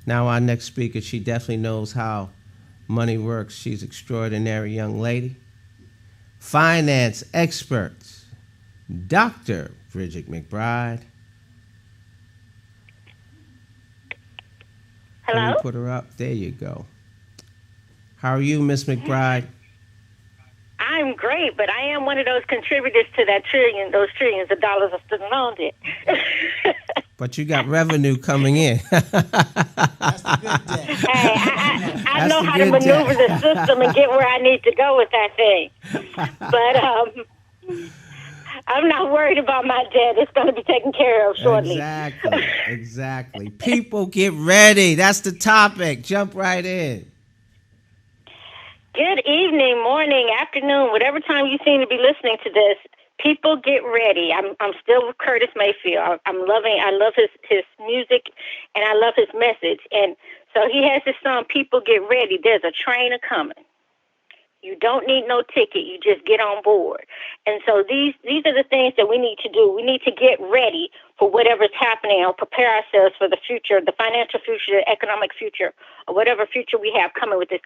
Now, our next speaker, she definitely knows how money works. She's an extraordinary young lady. Finance expert, Dr. Bridgett McBride. Let me Hello? put her up. There you go. How are you, Miss McBride? I'm great, but I am one of those contributors to those trillions of dollars of student loan debt. But you got revenue coming in. That's the good debt. Hey, I know how to maneuver the system and get where I need to go with that thing. But I'm not worried about my debt. It's going to be taken care of shortly. Exactly. People get ready. That's the topic. Jump right in. Good evening, morning, afternoon, whatever time you seem to be listening to this. People get ready. I'm still with Curtis Mayfield. I love his music, and I love his message. And so he has this song, "People Get Ready." There's a train a coming. You don't need no ticket. You just get on board. And so these are the things that we need to do. We need to get ready for whatever's happening or prepare ourselves for the future, the financial future, the economic future, or whatever future we have coming with this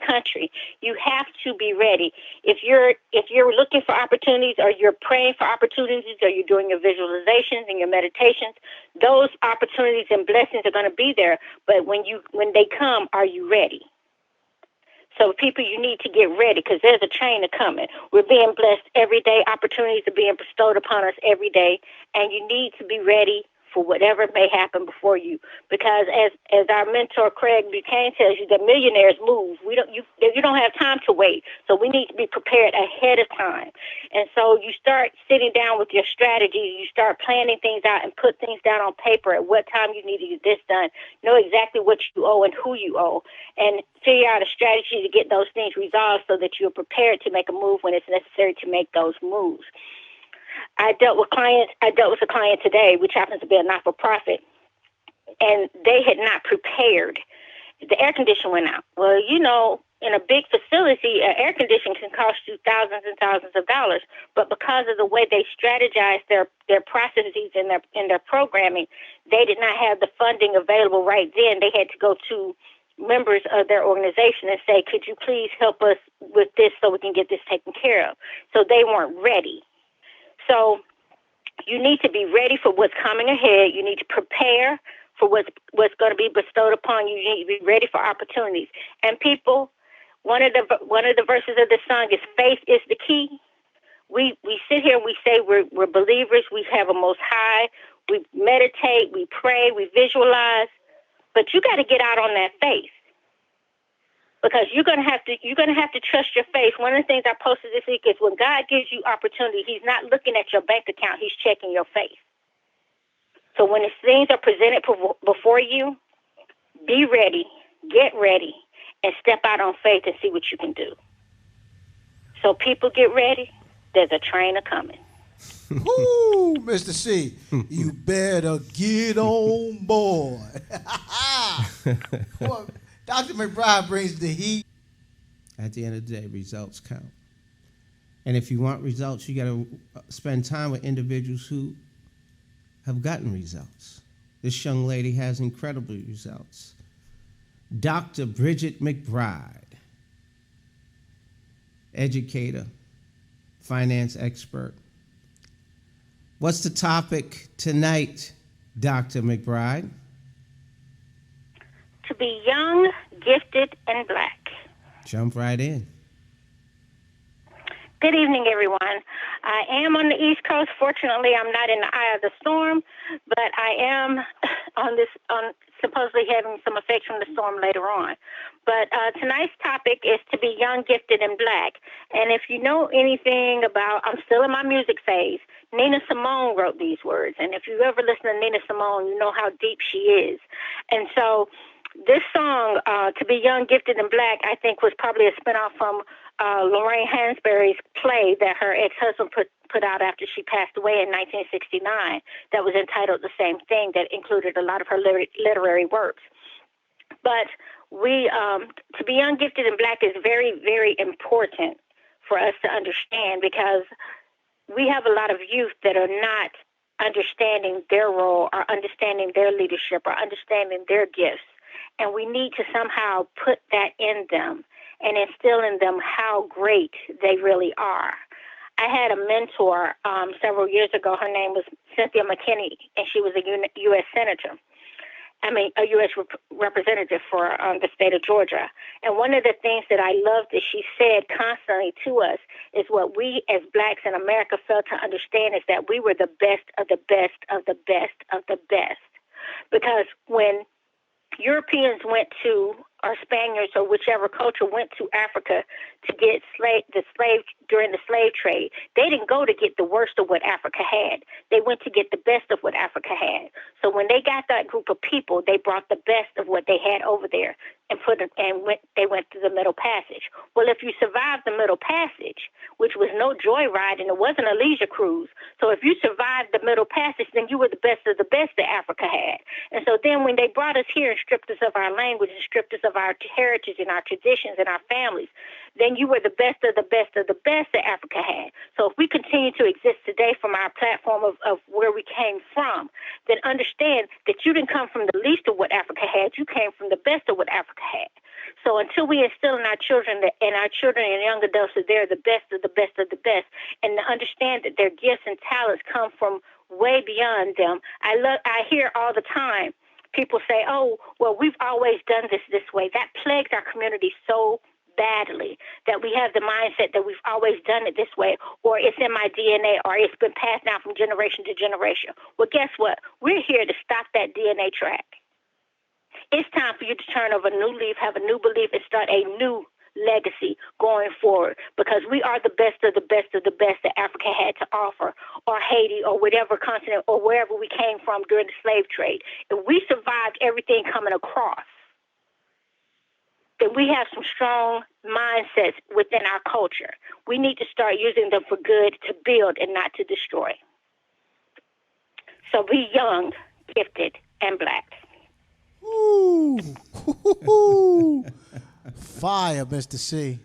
country. You have to be ready. If you're looking for opportunities, or you're praying for opportunities, or you're doing your visualizations and your meditations, those opportunities and blessings are going to be there. But when they come, are you ready? So people, you need to get ready, because there's a train coming. We're being blessed every day. Opportunities are being bestowed upon us every day. And you need to be ready for whatever may happen before you. Because as our mentor Craig Buchanan tells you, that millionaires move. You don't have time to wait. So we need to be prepared ahead of time. And so you start sitting down with your strategy. You start planning things out and put things down on paper at what time you need to get this done. Know exactly what you owe and who you owe. And figure out a strategy to get those things resolved so that you're prepared to make a move when it's necessary to make those moves. I dealt with a client today, which happens to be a not-for-profit, and they had not prepared. The air conditioner went out. Well, in a big facility, air conditioning can cost you thousands and thousands of dollars. But because of the way they strategized their processes and their programming, they did not have the funding available right then. They had to go to members of their organization and say, could you please help us with this so we can get this taken care of? So they weren't ready. So you need to be ready for what's coming ahead. You need to prepare for what's going to be bestowed upon you. You need to be ready for opportunities. And people, one of the verses of the song is, faith is the key. We sit here and we say we're believers. We have a Most High. We meditate. We pray. We visualize. But you got to get out on that faith, because you're gonna have to trust your faith. One of the things I posted this week is, when God gives you opportunity, He's not looking at your bank account; He's checking your faith. So when things are presented before you, be ready, get ready, and step out on faith and see what you can do. So people, get ready. There's a train coming. Woo, Mr. C, you better get on board. Boy, Dr. McBride brings the heat. At the end of the day, results count. And if you want results, you got to spend time with individuals who have gotten results. This young lady has incredible results. Dr. Bridgett McBride, educator, finance expert. What's the topic tonight, Dr. McBride? To be young, gifted, and black. Jump right in. Good evening, everyone. I am on the East Coast. Fortunately, I'm not in the eye of the storm, but I am on supposedly having some effects from the storm later on. But tonight's topic is to be young, gifted, and black. And if you know anything about, I'm still in my music phase. Nina Simone wrote these words. And if you ever listen to Nina Simone, you know how deep she is. And so this song, To Be Young, Gifted, and Black, I think was probably a spinoff from Lorraine Hansberry's play that her ex-husband put out after she passed away in 1969, that was entitled the same thing, that included a lot of her literary works. But to be young, gifted, and black is very, very important for us to understand, because we have a lot of youth that are not understanding their role, or understanding their leadership, or understanding their gifts. And we need to somehow put that in them and instill in them how great they really are. I had a mentor several years ago. Her name was Cynthia McKinney, and she was a U.S. Senator. A U.S. representative for the state of Georgia. And one of the things that I loved that she said constantly to us is what we as blacks in America failed to understand is that we were the best of the best of the best of the best. Because when Europeans went to, or Spaniards or whichever culture went to Africa to get during the slave trade, they didn't go to get the worst of what Africa had. They went to get the best of what Africa had. So when they got that group of people, they brought the best of what they had over there and they went through the Middle Passage. Well, if you survived the Middle Passage, which was no joyride and it wasn't a leisure cruise, so if you survived the Middle Passage, then you were the best of the best that Africa had. And so then when they brought us here and stripped us of our language and stripped us of our heritage and our traditions and our families, then you were the best of the best of the best that Africa had. So if we continue to exist today from our platform of where we came from, then understand that you didn't come from the least of what Africa had. You came from the best of what Africa had. So until we instill in our children and young adults that they're the best of the best of the best, and to understand that their gifts and talents come from way beyond them, I hear all the time people say, "Oh, well, we've always done this way." That plagues our community so badly that we have the mindset that we've always done it this way, or it's in my DNA, or it's been passed down from generation to generation. Well, guess what? We're here to stop that DNA track. It's time for you to turn over a new leaf, have a new belief, and start a new legacy going forward, because we are the best of the best of the best that Africa had to offer, or Haiti, or whatever continent, or wherever we came from during the slave trade. And we survived everything coming across. Then we have some strong mindsets within our culture. We need to start using them for good, to build and not to destroy. So be young, gifted, and black. Ooh. Ooh. Fire, Mr. C.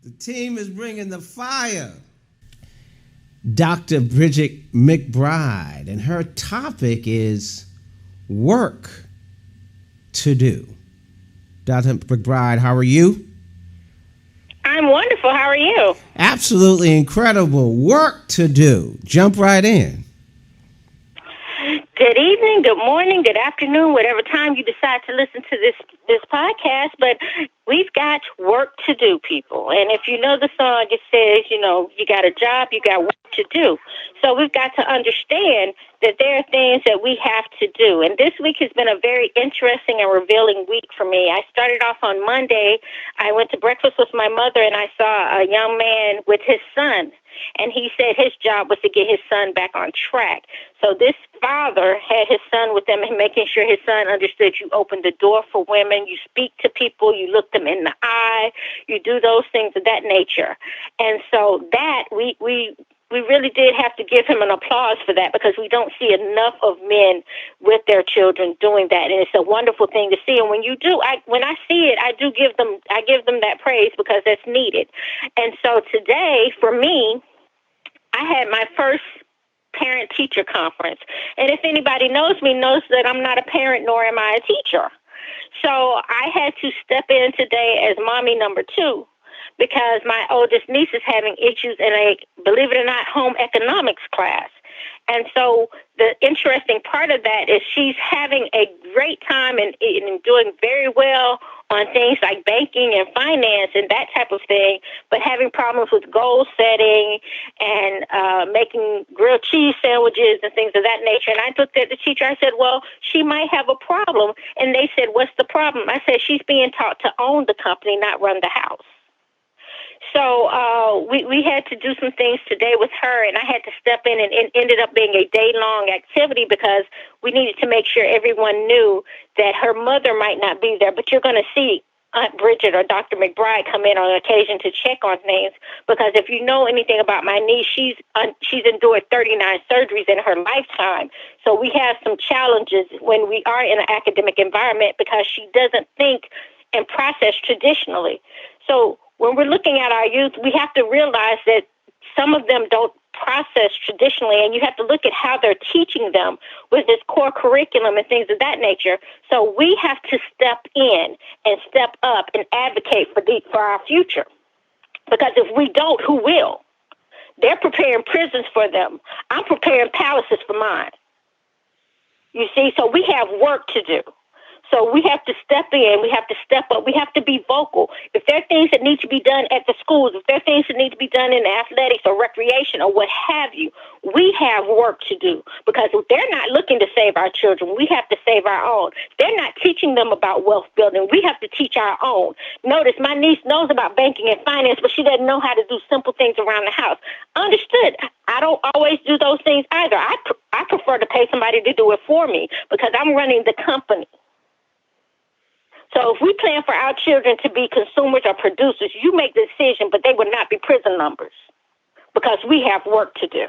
The team is bringing the fire. Dr. Bridgett McBride, and her topic is work to do. Dr. McBride, how are you? I'm wonderful. How are you? Absolutely incredible. Work to do. Jump right in. Good evening, good morning, good afternoon, whatever time you decide to listen to this podcast. But we've got work to do, people. And if you know the song, it says, you got a job, you got work to do. So we've got to understand that there are things that we have to do. And this week has been a very interesting and revealing week for me. I started off on Monday. I went to breakfast with my mother, and I saw a young man with his son. And he said his job was to get his son back on track. So this father had his son with him and making sure his son understood you open the door for women, you speak to people, you look them in the eye, you do those things of that nature. And so that we really did have to give him an applause for that, because we don't see enough of men with their children doing that. And it's a wonderful thing to see. And when you do, when I see it, I give them that praise, because that's needed. And so today, for me, I had my first parent-teacher conference. And if anybody knows me, knows that I'm not a parent, nor am I a teacher. So I had to step in today as mommy number 2, because my oldest niece is having issues in a, believe it or not, home economics class. And so the interesting part of that is she's having a great time and doing very well on things like banking and finance and that type of thing, but having problems with goal setting and making grilled cheese sandwiches and things of that nature. And I looked at the teacher. I said, well, she might have a problem. And they said, what's the problem? I said, she's being taught to own the company, not run the house. So we had to do some things today with her, and I had to step in, and it ended up being a day-long activity, because we needed to make sure everyone knew that her mother might not be there, but you're going to see Aunt Bridgett or Dr. McBride come in on occasion to check on things, because if you know anything about my niece, she's endured 39 surgeries in her lifetime. So we have some challenges when we are in an academic environment, because she doesn't think and process traditionally. So when we're looking at our youth, we have to realize that some of them don't process traditionally, and you have to look at how they're teaching them with this core curriculum and things of that nature. So we have to step in and step up and advocate for our future. Because if we don't, who will? They're preparing prisons for them. I'm preparing palaces for mine. You see, so we have work to do. So we have to step in. We have to step up. We have to be vocal. If there are things that need to be done at the schools, if there are things that need to be done in athletics or recreation or what have you, we have work to do. Because if they're not looking to save our children, we have to save our own. They're not teaching them about wealth building. We have to teach our own. Notice my niece knows about banking and finance, but she doesn't know how to do simple things around the house. Understood. I don't always do those things either. I prefer to pay somebody to do it for me because I'm running the company. So if we plan for our children to be consumers or producers, you make the decision, but they would not be prison numbers because we have work to do.